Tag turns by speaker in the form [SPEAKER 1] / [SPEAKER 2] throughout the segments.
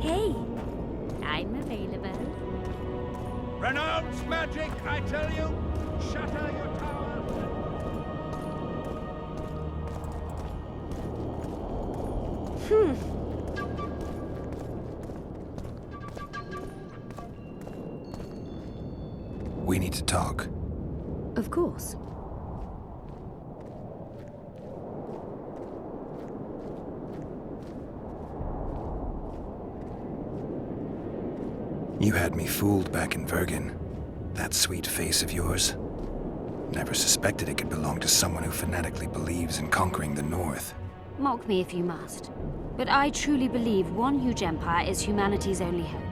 [SPEAKER 1] Hey, I'm available.
[SPEAKER 2] Renounce magic, I tell you! Shatter your towers!
[SPEAKER 3] We need to talk.
[SPEAKER 1] Of course.
[SPEAKER 3] You had me fooled back in Vergen. That sweet face of yours. Never suspected it could belong to someone who fanatically believes in conquering the North.
[SPEAKER 1] Mock me if you must. But I truly believe one huge empire is humanity's only hope.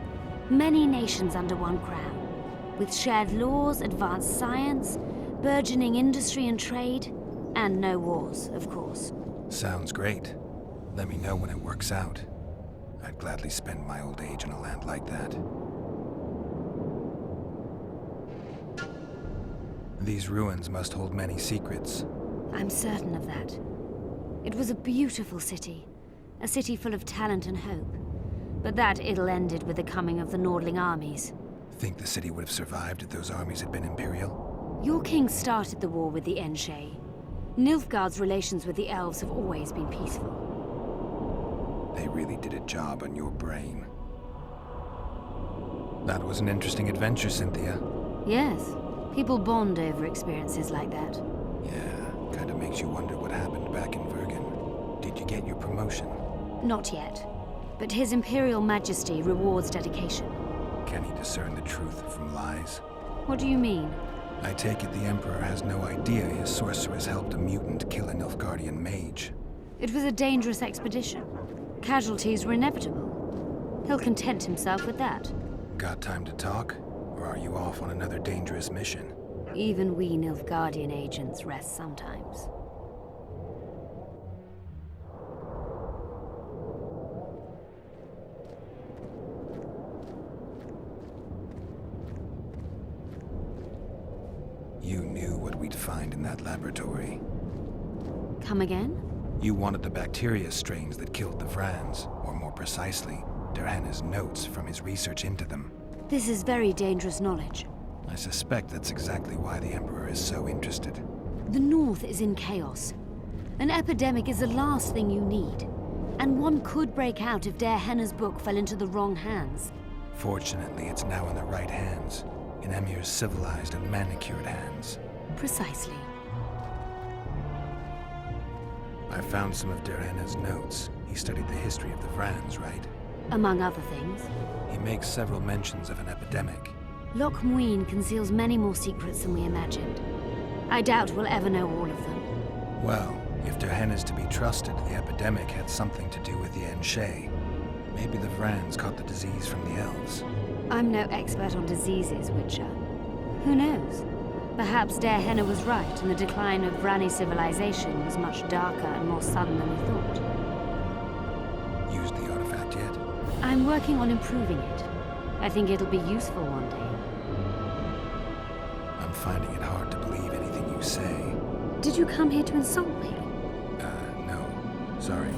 [SPEAKER 1] Many nations under one crown. With shared laws, advanced science, burgeoning industry and trade, and no wars, of course.
[SPEAKER 3] Sounds great. Let me know when it works out. I'd gladly spend my old age in a land like that. These ruins must hold many secrets.
[SPEAKER 1] I'm certain of that. It was a beautiful city. A city full of talent and hope. But that ill ended with the coming of the Nordling armies.
[SPEAKER 3] Think the city would have survived if those armies had been Imperial?
[SPEAKER 1] Your king started the war with the Enshe. Nilfgaard's relations with the elves have always been peaceful.
[SPEAKER 3] They really did a job on your brain. That was an interesting adventure, Cynthia.
[SPEAKER 1] Yes. People bond over experiences like that.
[SPEAKER 3] Yeah, kinda makes you wonder what happened back in Vergen. Did you get your promotion?
[SPEAKER 1] Not yet. But His Imperial Majesty rewards dedication.
[SPEAKER 3] Can he discern the truth from lies?
[SPEAKER 1] What do you mean?
[SPEAKER 3] I take it the Emperor has no idea his sorceress helped a mutant kill a Nilfgaardian mage.
[SPEAKER 1] It was a dangerous expedition. Casualties were inevitable. He'll content himself with that.
[SPEAKER 3] Got time to talk? Or are you off on another dangerous mission?
[SPEAKER 1] Even we Nilfgaardian agents rest sometimes.
[SPEAKER 3] You knew what we'd find in that laboratory.
[SPEAKER 1] Come again?
[SPEAKER 3] You wanted the bacteria strains that killed the Vrans, or more precisely, Derhenna's notes from his research into them.
[SPEAKER 1] This is very dangerous knowledge.
[SPEAKER 3] I suspect that's exactly why the Emperor is so interested.
[SPEAKER 1] The North is in chaos. An epidemic is the last thing you need. And one could break out if Derhenna's book fell into the wrong hands.
[SPEAKER 3] Fortunately, it's now in the right hands. In Emir's civilized and manicured hands.
[SPEAKER 1] Precisely.
[SPEAKER 3] I found some of Derhenna's notes. He studied the history of the Vrans, right?
[SPEAKER 1] Among other things.
[SPEAKER 3] He makes several mentions of an epidemic.
[SPEAKER 1] Loch Muin conceals many more secrets than we imagined. I doubt we'll ever know all of them.
[SPEAKER 3] Well, if Derhenna's to be trusted, the epidemic had something to do with the Enshe. Maybe the Vrans caught the disease from the elves.
[SPEAKER 1] I'm no expert on diseases, Witcher. Who knows? Perhaps Derhenna was right, and the decline of Vrani civilization was much darker and more sudden than we thought.
[SPEAKER 3] Used the artifact yet?
[SPEAKER 1] I'm working on improving it. I think it'll be useful one day.
[SPEAKER 3] I'm finding it hard to believe anything you say.
[SPEAKER 1] Did you come here to insult me?
[SPEAKER 3] No. Sorry.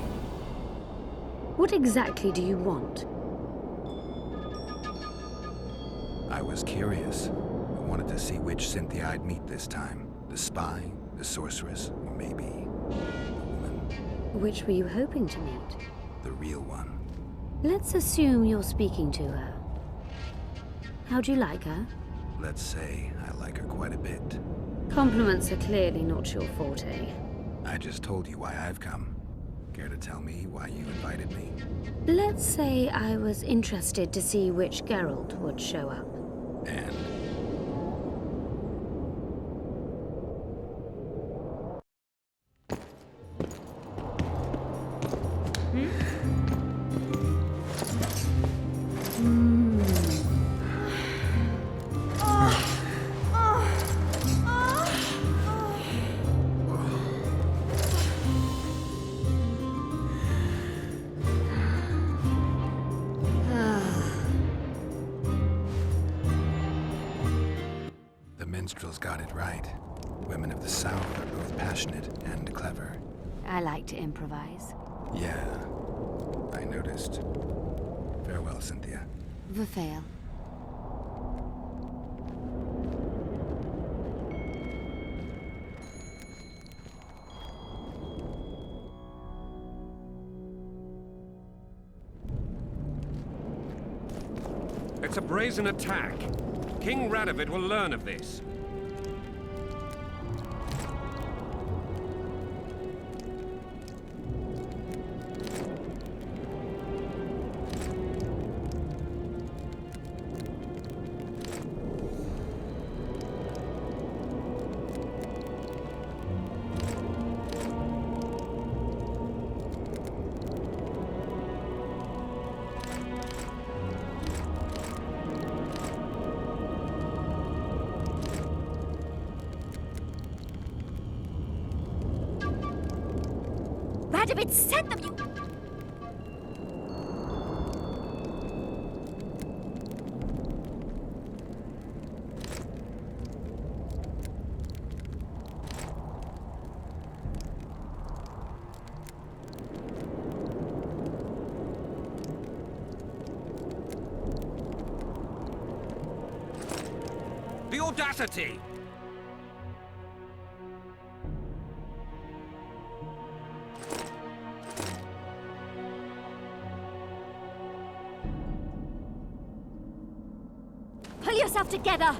[SPEAKER 1] What exactly do you want?
[SPEAKER 3] I was curious. I wanted to see which Cynthia I'd meet this time. The spy, the sorceress, or maybe the woman.
[SPEAKER 1] Which were you hoping to meet?
[SPEAKER 3] The real one.
[SPEAKER 1] Let's assume you're speaking to her. How'd you like her?
[SPEAKER 3] Let's say I like her quite a bit.
[SPEAKER 1] Compliments are clearly not your forte.
[SPEAKER 3] I just told you why I've come. Care to tell me why you invited me?
[SPEAKER 1] Let's say I was interested to see which Geralt would show up.
[SPEAKER 3] And? Minstrels got it right. Women of the South are both passionate and clever.
[SPEAKER 1] I like to improvise.
[SPEAKER 3] Yeah, I noticed. Farewell. Cynthia?
[SPEAKER 1] Vafale.
[SPEAKER 4] It's a brazen attack. King Radovid will learn of this.
[SPEAKER 1] Radovid sent them, you...
[SPEAKER 4] The audacity!
[SPEAKER 1] Pull yourself together!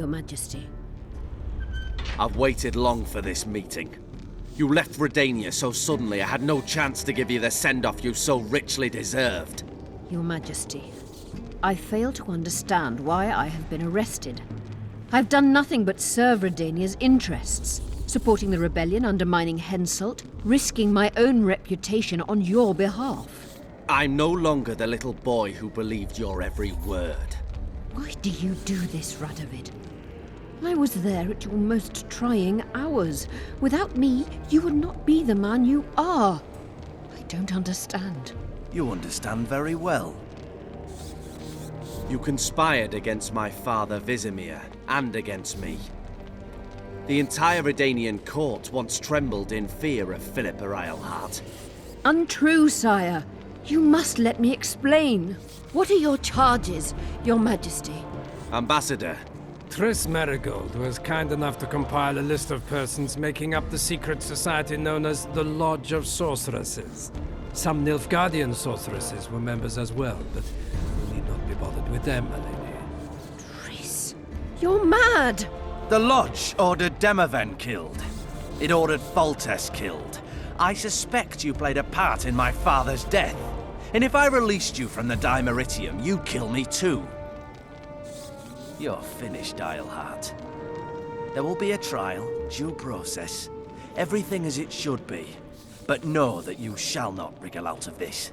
[SPEAKER 5] Your Majesty.
[SPEAKER 6] I've waited long for this meeting. You left Redania so suddenly I had no chance to give you the send-off you so richly deserved.
[SPEAKER 5] Your Majesty, I fail to understand why I have been arrested. I've done nothing but serve Redania's interests, supporting the rebellion, undermining Henselt, risking my own reputation on your behalf.
[SPEAKER 6] I'm no longer the little boy who believed your every word.
[SPEAKER 5] Why do you do this, Radovid? I was there at your most trying hours. Without me, you would not be the man you are. I don't understand.
[SPEAKER 6] You understand very well. You conspired against my father Vizimir, and against me. The entire Redanian court once trembled in fear of Philippa Eilhart.
[SPEAKER 5] Untrue, sire. You must let me explain. What are your charges, Your Majesty?
[SPEAKER 6] Ambassador,
[SPEAKER 7] Triss Marigold was kind enough to compile a list of persons making up the secret society known as the Lodge of Sorceresses. Some Nilfgaardian sorceresses were members as well, but you need not be bothered with them, my lady.
[SPEAKER 5] Triss, you're mad!
[SPEAKER 6] the Lodge ordered Demoven killed. It ordered Foltest killed. I suspect you played a part in my father's death. And if I released you from the Dimeritium, you'd kill me too. You're finished, Eilhart. There will be a trial, due process, everything as it should be. But know that you shall not wriggle out of this.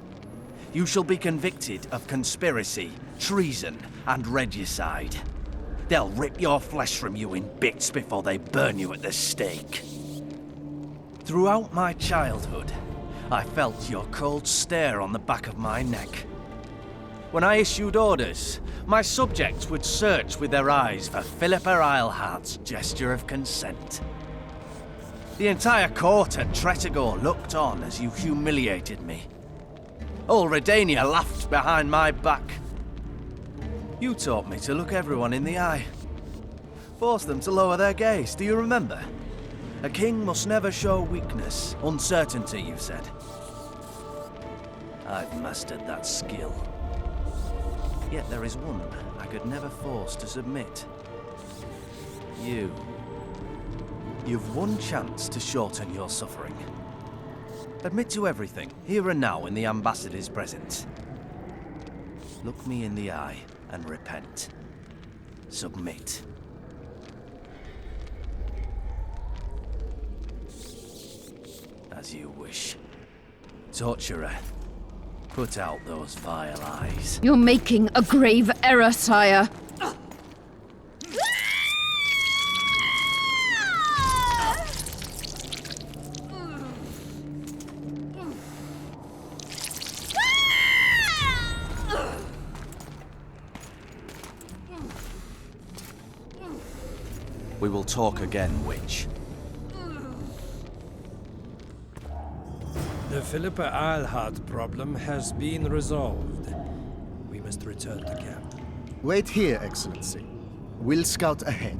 [SPEAKER 6] You shall be convicted of conspiracy, treason, and regicide. They'll rip your flesh from you in bits before they burn you at the stake. Throughout my childhood, I felt your cold stare on the back of my neck. When I issued orders, my subjects would search with their eyes for Philippa Eilhart's gesture of consent. The entire court at Tretogor looked on as you humiliated me. All Redania laughed behind my back. You taught me to look everyone in the eye. Forced them to lower their gaze, do you remember? A king must never show weakness, uncertainty, you said. I've mastered that skill. Yet there is one I could never force to submit. You. You've one chance to shorten your suffering. Admit to everything, here and now in the Ambassador's presence. Look me in the eye and repent. Submit. As you wish. Torturer, put out those vile eyes.
[SPEAKER 5] You're making a grave error, sire.
[SPEAKER 6] We will talk again, witch.
[SPEAKER 7] The Philippa Eilhart problem has been resolved. We must return to camp.
[SPEAKER 8] Wait here, Excellency. We'll scout ahead.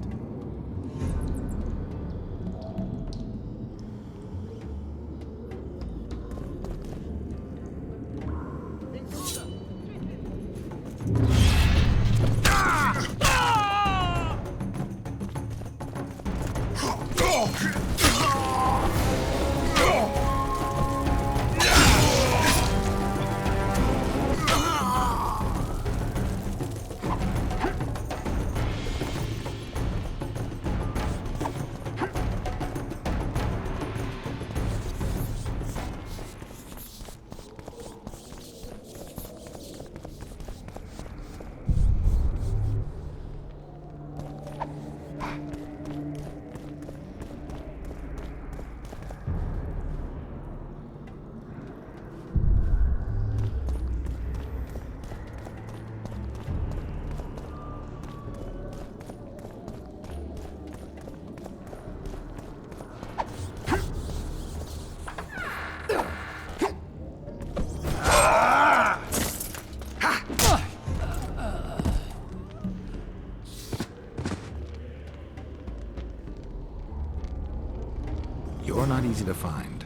[SPEAKER 3] You're not easy to find.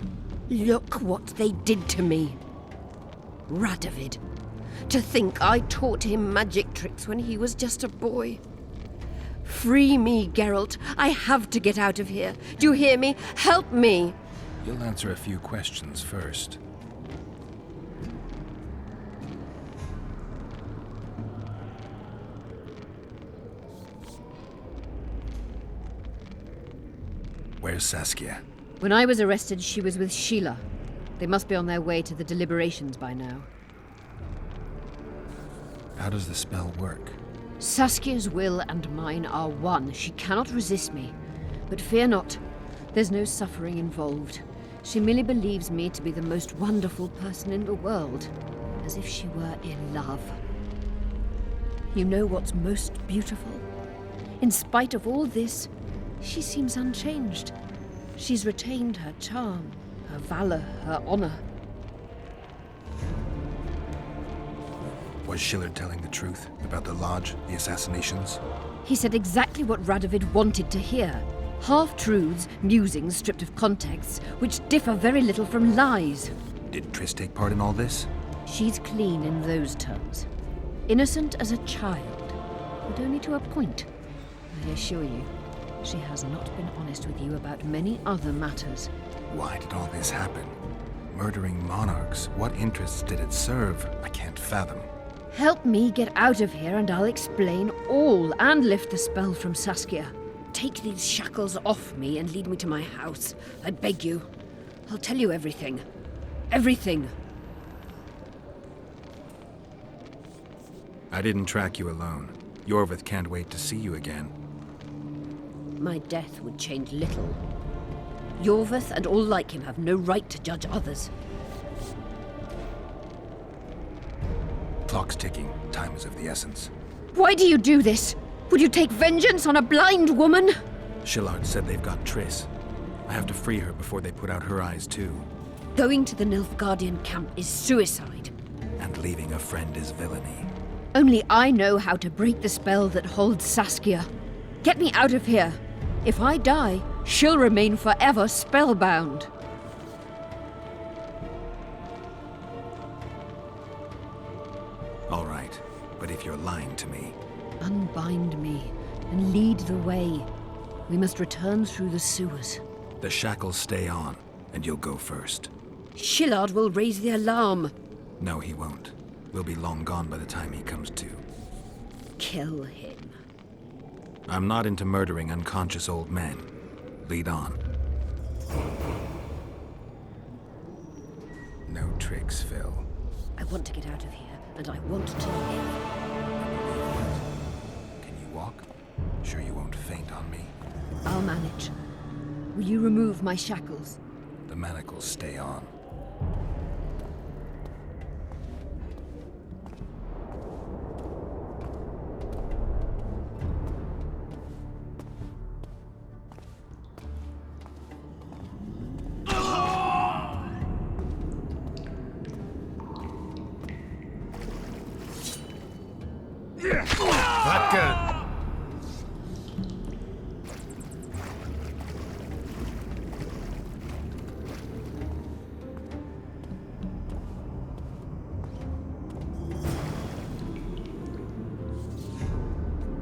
[SPEAKER 5] Look what they did to me. Radovid. To think I taught him magic tricks when he was just a boy. Free me, Geralt. I have to get out of here. Do you hear me? Help me!
[SPEAKER 3] You'll answer a few questions first. Where's Saskia?
[SPEAKER 5] When I was arrested, she was with Sheila. They must be on their way to the deliberations by now.
[SPEAKER 3] How does the spell work?
[SPEAKER 5] Saskia's will and mine are one. She cannot resist me. But fear not. There's no suffering involved. She merely believes me to be the most wonderful person in the world. As if she were in love. You know what's most beautiful? In spite of all this, she seems unchanged. She's retained her charm, her valor, her honor.
[SPEAKER 3] Was Schiller telling the truth about the Lodge, the assassinations?
[SPEAKER 5] He said exactly what Radovid wanted to hear. Half-truths, musings stripped of context, which differ very little from lies.
[SPEAKER 3] Did Triss take part in all this?
[SPEAKER 5] She's clean in those terms. Innocent as a child, but only to a point. I assure you, she has not been honest with you about many other matters.
[SPEAKER 3] Why did all this happen? Murdering monarchs, what interests did it serve? I can't fathom.
[SPEAKER 5] Help me get out of here and I'll explain all and lift the spell from Saskia. Take these shackles off me and lead me to my house. I beg you. I'll tell you everything. Everything.
[SPEAKER 3] I didn't track you alone. Iorveth can't wait to see you again.
[SPEAKER 5] My death would change little. Iorveth and all like him have no right to judge others.
[SPEAKER 3] Clock's ticking. Time is of the essence.
[SPEAKER 5] Why do you do this? Would you take vengeance on a blind woman?
[SPEAKER 3] Shillard said they've got Triss. I have to free her before they put out her eyes too.
[SPEAKER 5] Going to the Nilfgaardian camp is suicide.
[SPEAKER 3] And leaving a friend is villainy.
[SPEAKER 5] Only I know how to break the spell that holds Saskia. Get me out of here. If I die, she'll remain forever spellbound.
[SPEAKER 3] All right, but if you're lying to me...
[SPEAKER 5] Unbind me and lead the way. We must return through the sewers.
[SPEAKER 3] The shackles stay on, and you'll go first.
[SPEAKER 5] Shillard will raise the alarm.
[SPEAKER 3] No, he won't. We'll be long gone by the time he comes to.
[SPEAKER 5] Kill him.
[SPEAKER 3] I'm not into murdering unconscious old men. Lead on. No tricks, Phil.
[SPEAKER 5] I want to get out of here, and I want to live.
[SPEAKER 3] Can you walk? Sure you won't faint on me?
[SPEAKER 5] I'll manage. Will you remove my shackles?
[SPEAKER 3] The manacles stay on.
[SPEAKER 8] That gun!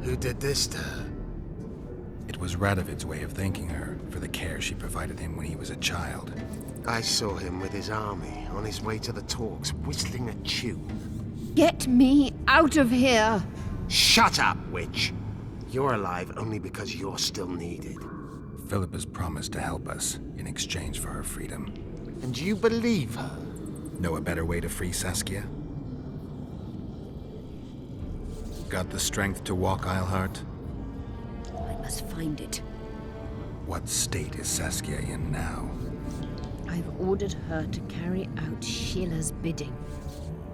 [SPEAKER 8] Who did this to her?
[SPEAKER 3] It was Radovid's way of thanking her for the care she provided him when he was a child.
[SPEAKER 9] I saw him with his army on his way to the talks, whistling a tune.
[SPEAKER 5] Get me out of here!
[SPEAKER 9] Shut up, witch! You're alive only because you're still needed.
[SPEAKER 3] Philippa's promised to help us in exchange for her freedom.
[SPEAKER 9] And you believe her?
[SPEAKER 3] Know a better way to free Saskia? Got the strength to walk, Eilhart?
[SPEAKER 5] I must find it.
[SPEAKER 3] What state is Saskia in now?
[SPEAKER 5] I've ordered her to carry out Sheila's bidding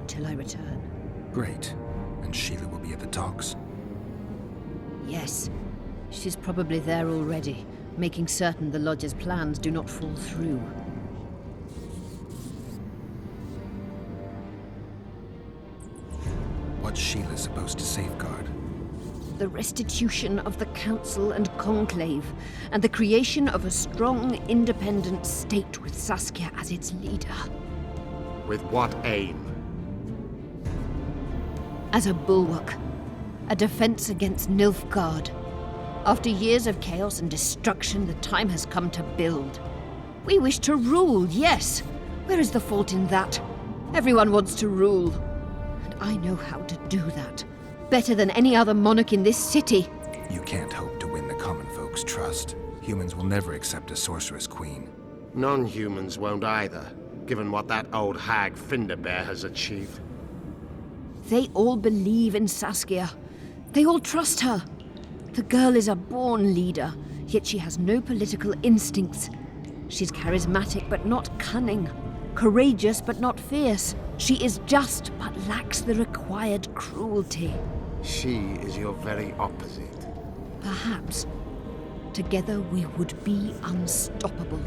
[SPEAKER 5] until I return.
[SPEAKER 3] Great. And Sheila will be at the talks?
[SPEAKER 5] Yes. She's probably there already, making certain the Lodge's plans do not fall through.
[SPEAKER 3] What's Sheila supposed to safeguard?
[SPEAKER 5] The restitution of the Council and Conclave, and the creation of a strong, independent state with Saskia as its leader.
[SPEAKER 9] With what aim?
[SPEAKER 5] As a bulwark, a defense against Nilfgaard. After years of chaos and destruction, the time has come to build. We wish to rule, yes. Where is the fault in that? Everyone wants to rule. And I know how to do that. Better than any other monarch in this city.
[SPEAKER 3] You can't hope to win the common folk's trust. Humans will never accept a sorceress queen.
[SPEAKER 9] Non-humans won't either, given what that old hag Finderbear has achieved.
[SPEAKER 5] They all believe in Saskia. They all trust her. The girl is a born leader, yet she has no political instincts. She's charismatic but not cunning, courageous but not fierce. She is just but lacks the required cruelty.
[SPEAKER 9] She is your very opposite.
[SPEAKER 5] Perhaps. Together we would be unstoppable.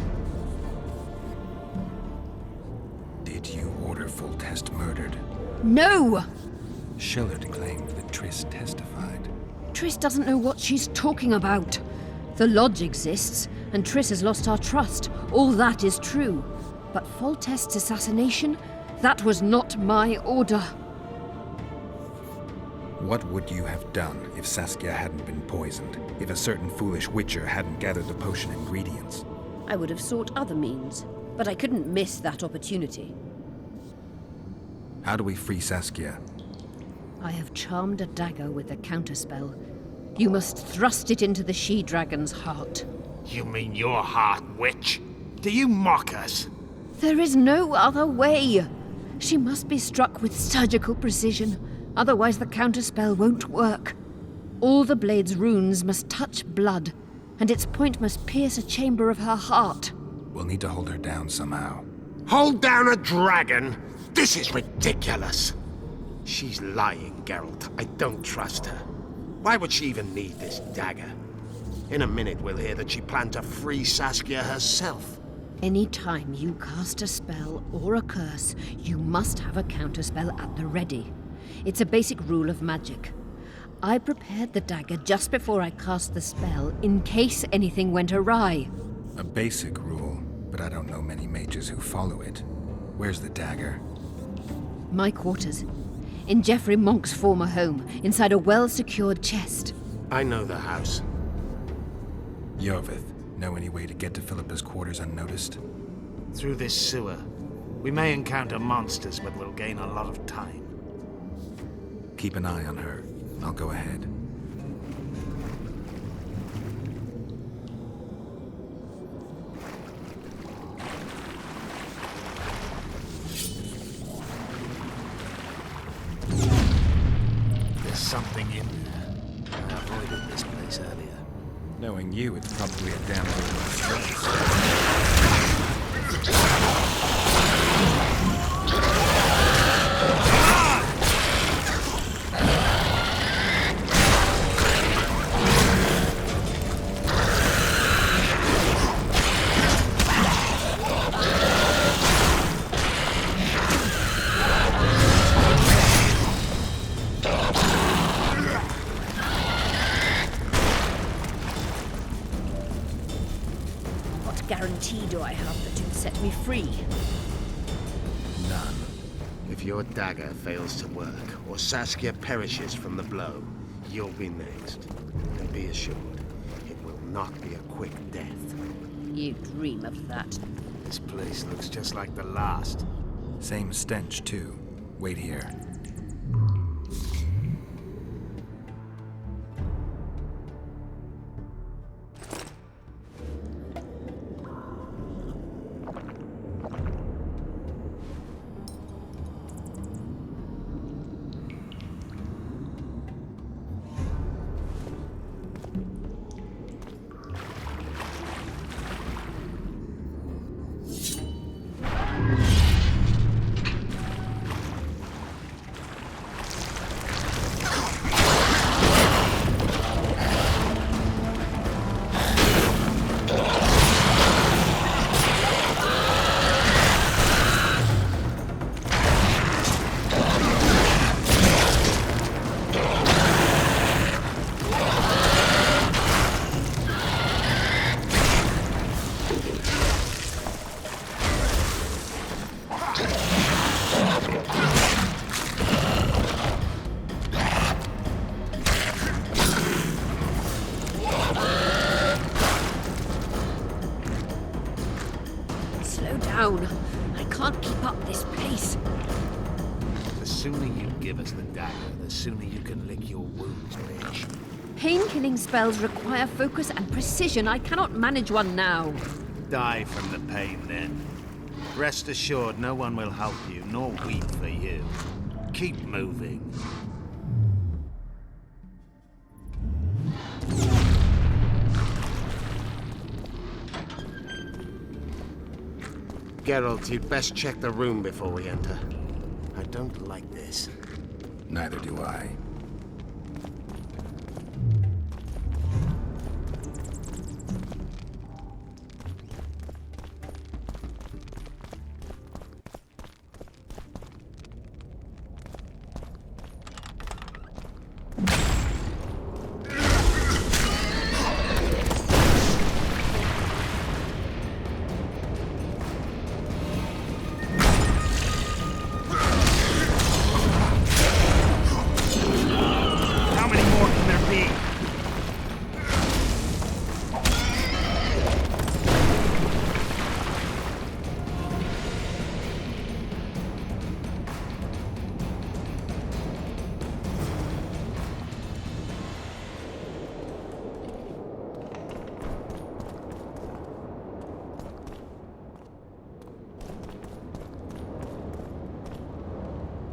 [SPEAKER 3] Did you order Foltest murdered?
[SPEAKER 5] No!
[SPEAKER 3] Shillard claimed that Triss testified.
[SPEAKER 5] Triss doesn't know what she's talking about. The Lodge exists, and Triss has lost our trust. All that is true. But Foltest's assassination? That was not my order.
[SPEAKER 3] What would you have done if Saskia hadn't been poisoned? If a certain foolish witcher hadn't gathered the potion ingredients?
[SPEAKER 5] I would have sought other means, but I couldn't miss that opportunity.
[SPEAKER 3] How do we free Saskia?
[SPEAKER 5] I have charmed a dagger with a counterspell. You must thrust it into the she-dragon's heart.
[SPEAKER 9] You mean your heart, witch? Do you mock us?
[SPEAKER 5] There is no other way. She must be struck with surgical precision, otherwise the counterspell won't work. All the blade's runes must touch blood, and its point must pierce a chamber of her heart.
[SPEAKER 3] We'll need to hold her down somehow.
[SPEAKER 9] Hold down a dragon? This is ridiculous. She's lying, Geralt. I don't trust her. Why would she even need this dagger? In a minute we'll hear that she planned to free Saskia herself.
[SPEAKER 5] Any time you cast a spell or a curse, you must have a counterspell at the ready. It's a basic rule of magic. I prepared the dagger just before I cast the spell, in case anything went awry.
[SPEAKER 3] A basic rule, but I don't know many mages who follow it. Where's the dagger?
[SPEAKER 5] My quarters. In Geoffrey Monk's former home, inside a well-secured chest.
[SPEAKER 9] I know the house.
[SPEAKER 3] Iorveth, know any way to get to Philippa's quarters unnoticed?
[SPEAKER 10] Through this sewer. We may encounter monsters, but we'll gain a lot of time.
[SPEAKER 3] Keep an eye on her. I'll go ahead.
[SPEAKER 10] There's something in there. I avoided this place earlier.
[SPEAKER 3] Knowing you, it's probably a damn good
[SPEAKER 5] Guarantee do I have that you'll set me free?
[SPEAKER 3] None.
[SPEAKER 9] If your dagger fails to work, or Saskia perishes from the blow, you'll be next. And be assured, it will not be a quick death.
[SPEAKER 5] You dream of that.
[SPEAKER 10] This place looks just like the last.
[SPEAKER 3] Same stench, too. Wait here.
[SPEAKER 10] sooner you give us the dagger, the sooner you can lick your wounds, bitch.
[SPEAKER 5] Pain-killing spells require focus and precision. I cannot manage one now.
[SPEAKER 10] Die from the pain, then. Rest assured, no one will help you, nor weep for you. Keep moving.
[SPEAKER 9] Geralt, you'd best check the room before we enter. I don't like this.
[SPEAKER 3] Neither do I.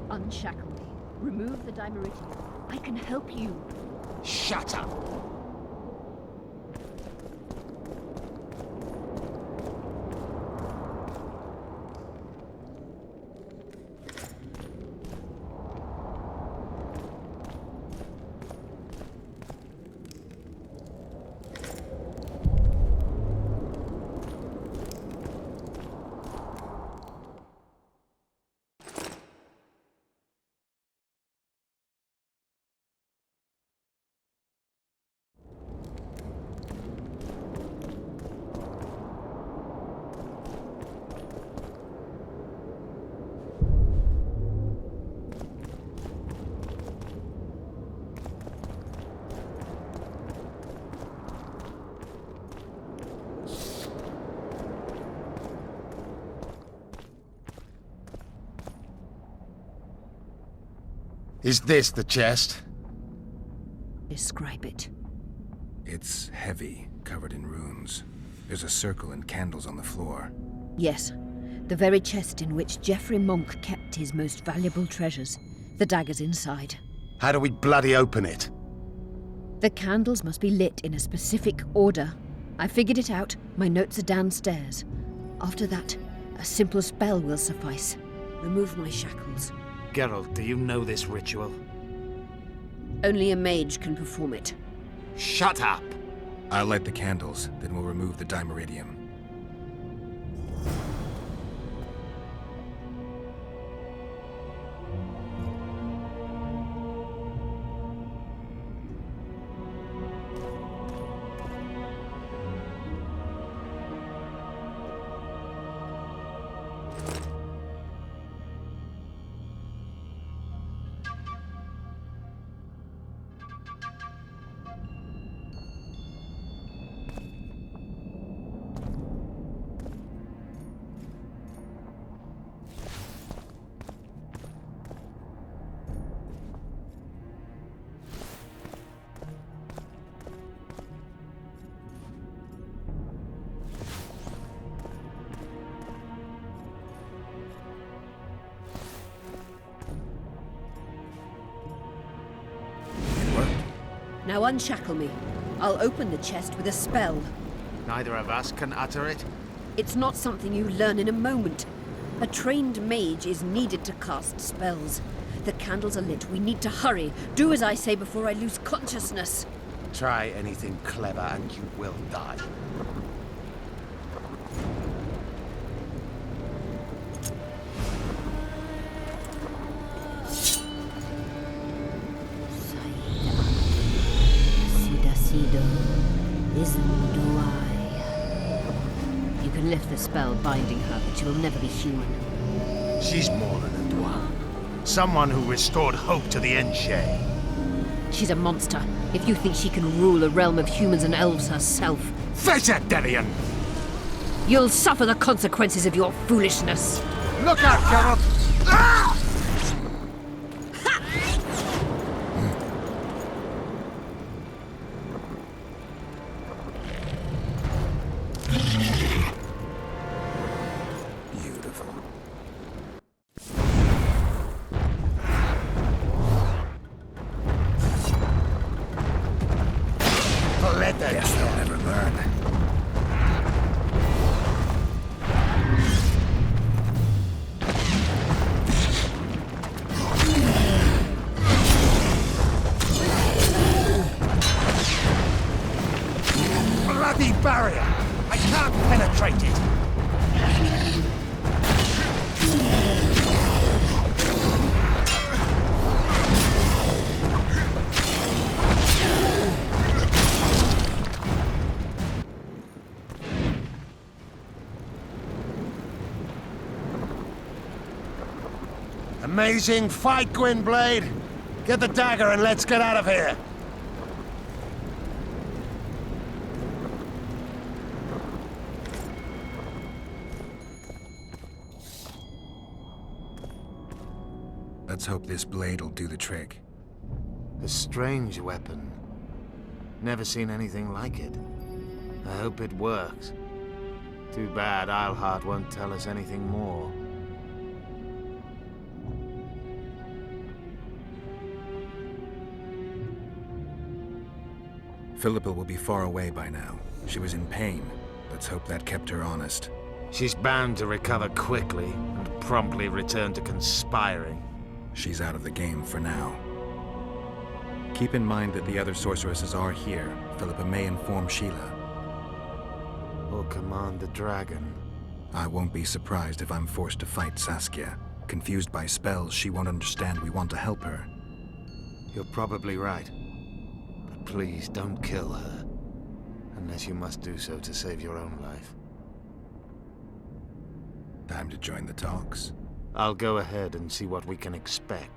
[SPEAKER 5] Unshackle me. Remove the Dimeritium. I can help you.
[SPEAKER 9] Shut up! Is this the chest?
[SPEAKER 5] Describe it.
[SPEAKER 3] It's heavy, covered in runes. There's a circle and candles on the floor.
[SPEAKER 5] Yes, the very chest in which Geoffrey Monk kept his most valuable treasures. The dagger's inside.
[SPEAKER 9] How do we bloody open it?
[SPEAKER 5] The candles must be lit in a specific order. I figured it out. My notes are downstairs. After that, a simple spell will suffice. Remove my shackles.
[SPEAKER 10] Geralt, do you know this ritual?
[SPEAKER 5] Only a mage can perform it.
[SPEAKER 9] Shut up!
[SPEAKER 3] I'll light the candles, then we'll remove the Dimeritium.
[SPEAKER 5] Now unshackle me. I'll open the chest with a spell.
[SPEAKER 10] Neither of us can utter it.
[SPEAKER 5] It's not something you learn in a moment. A trained mage is needed to cast spells. The candles are lit. We need to hurry. Do as I say before I lose consciousness.
[SPEAKER 9] Try anything clever and you will die.
[SPEAKER 5] You can lift the spell binding her, but she will never be human.
[SPEAKER 9] She's more than a dwarf. Someone who restored hope to the Enche.
[SPEAKER 5] She's a monster. If you think she can rule a realm of humans and elves herself...
[SPEAKER 9] Face it, Delian!
[SPEAKER 5] You'll suffer the consequences of your foolishness.
[SPEAKER 9] Look out, Geralt! Ah! Amazing fight, Gwynblade! Get the dagger and let's get out of here!
[SPEAKER 3] Let's hope this blade will do the trick.
[SPEAKER 10] A strange weapon. Never seen anything like it. I hope it works. Too bad Eilhart won't tell us anything more.
[SPEAKER 3] Philippa will be far away by now. She was in pain. Let's hope that kept her honest.
[SPEAKER 10] She's bound to recover quickly and promptly return to conspiring.
[SPEAKER 3] She's out of the game for now. Keep in mind that the other sorceresses are here. Philippa may inform Sheila.
[SPEAKER 10] Or command the dragon.
[SPEAKER 3] I won't be surprised if I'm forced to fight Saskia. Confused by spells, she won't understand we want to help her.
[SPEAKER 10] You're probably right. But please don't kill her. Unless you must do so to save your own life.
[SPEAKER 3] Time to join the talks.
[SPEAKER 10] I'll go ahead and see what we can expect.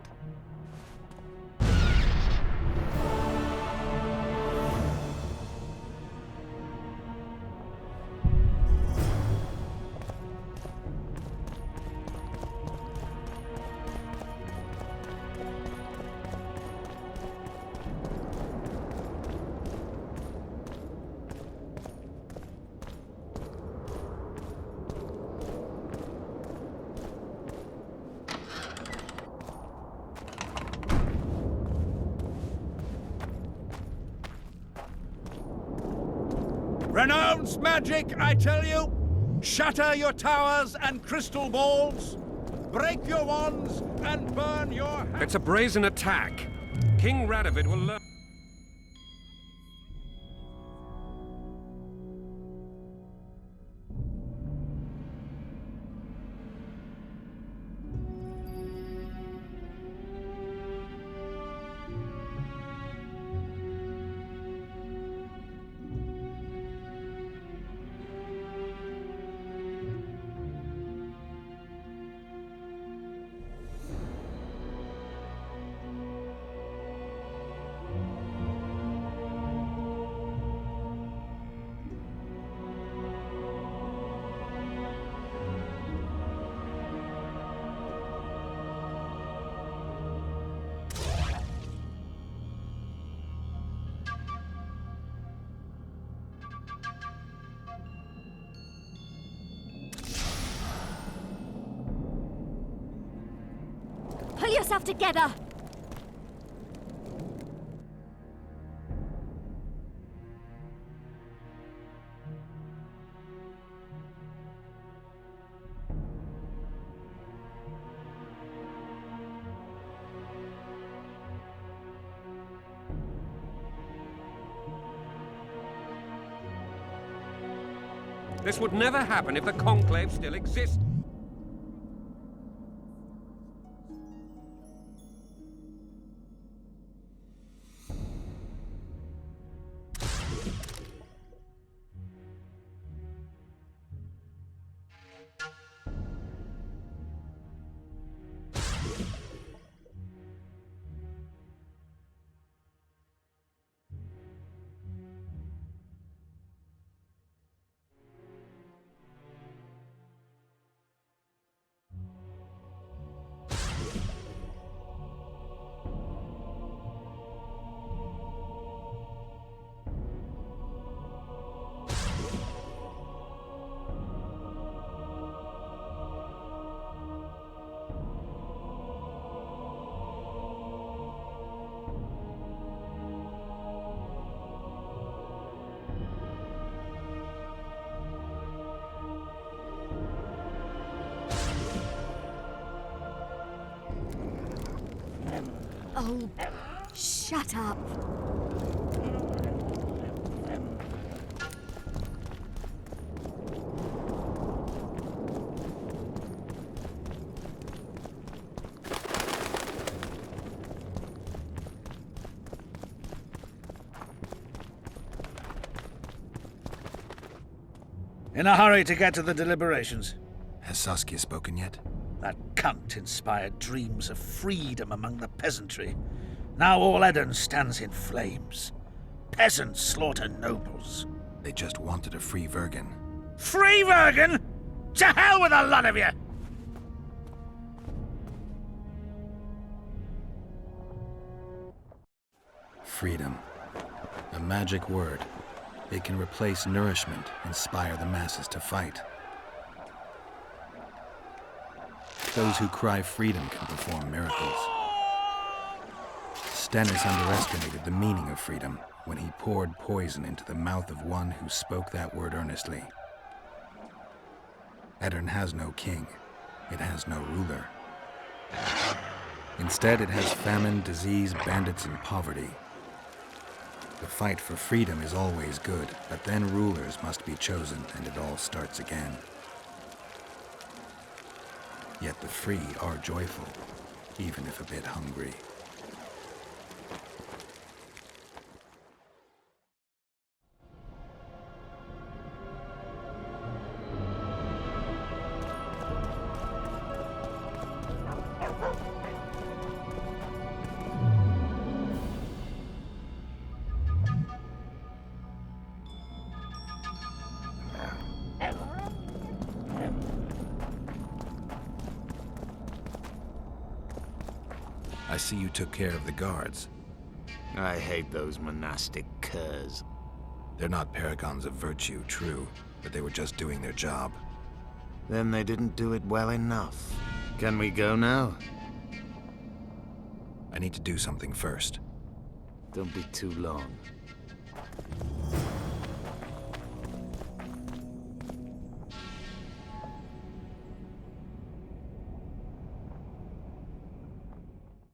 [SPEAKER 2] Renounce magic, I tell you! Shatter your towers and crystal balls! Break your wands and burn your hands!
[SPEAKER 4] It's a brazen attack. King Radovid will learn...
[SPEAKER 1] Pull yourself together!
[SPEAKER 4] This would never happen if the Conclave still exists.
[SPEAKER 1] Oh, shut up.
[SPEAKER 11] In a hurry to get to the deliberations.
[SPEAKER 3] Has Saskia spoken yet?
[SPEAKER 11] That
[SPEAKER 2] cunt inspired dreams of freedom among the peasantry. Now all Edirne stands in flames. Peasants slaughter nobles.
[SPEAKER 3] They just wanted a free Vergen.
[SPEAKER 2] Free Vergen? To hell with a lot of you!
[SPEAKER 3] Freedom. A magic word. It can replace nourishment, inspire the masses to fight. Those who cry freedom can perform miracles. Stennis underestimated the meaning of freedom when he poured poison into the mouth of one who spoke that word earnestly. Edirne has no king. It has no ruler. Instead, it has famine, disease, bandits, and poverty. The fight for freedom is always good, but then rulers must be chosen and it all starts again. Yet the free are joyful, even if a bit hungry. I see you took care of the guards.
[SPEAKER 10] I hate those monastic curs.
[SPEAKER 3] They're not paragons of virtue, true, but they were just doing their job.
[SPEAKER 10] Then they didn't do it well enough. Can we go now?
[SPEAKER 3] I need to do something first.
[SPEAKER 10] Don't be too long.